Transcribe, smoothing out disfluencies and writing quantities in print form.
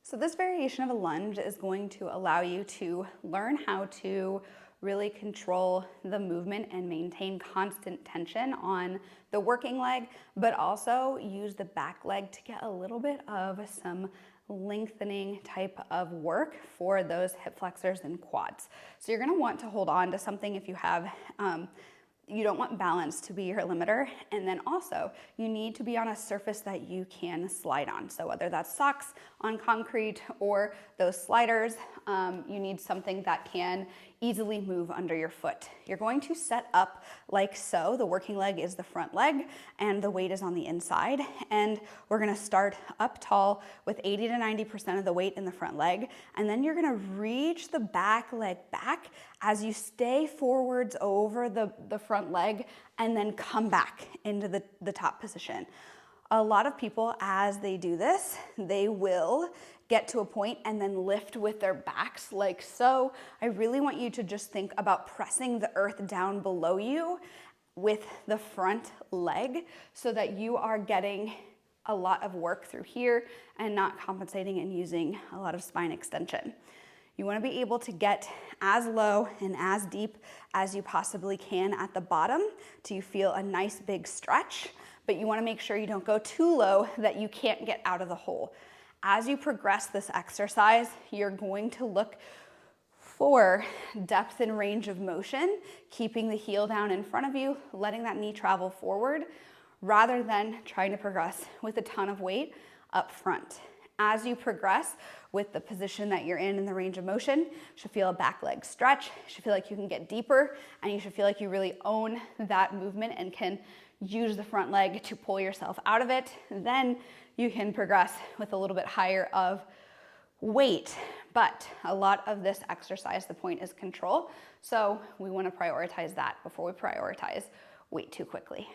So this variation of a lunge is going to allow you to learn how to really control the movement and maintain constant tension on the working leg, but also use the back leg to get a little bit of some lengthening type of work for those hip flexors and quads. So you're gonna want to hold on to something if you have you don't want balance to be your limiter. And then also you need to be on a surface that you can slide on. So whether that's socks on concrete or those sliders, you need something that can easily move under your foot. You're going to set up like so. The working leg is the front leg and the weight is on the inside. And we're gonna start up tall with 80 to 90% of the weight in the front leg. And then you're gonna reach the back leg back as you stay forwards over the front leg and then come back into the top position. A lot of people, as they do this, they will get to a point and then lift with their backs like so. I really want you to just think about pressing the earth down below you with the front leg so that you are getting a lot of work through here and not compensating and using a lot of spine extension. You want to be able to get as low and as deep as you possibly can at the bottom till you feel a nice big stretch, but you want to make sure you don't go too low that you can't get out of the hole. As you progress this exercise, you're going to look for depth and range of motion, keeping the heel down in front of you, letting that knee travel forward, rather than trying to progress with a ton of weight up front. As you progress with the position that you're in the range of motion, you should feel a back leg stretch, you should feel like you can get deeper, and you should feel like you really own that movement and can use the front leg to pull yourself out of it. Then you can progress with a little bit higher of weight. But a lot of this exercise, the point is control. So we want to prioritize that before we prioritize weight too quickly.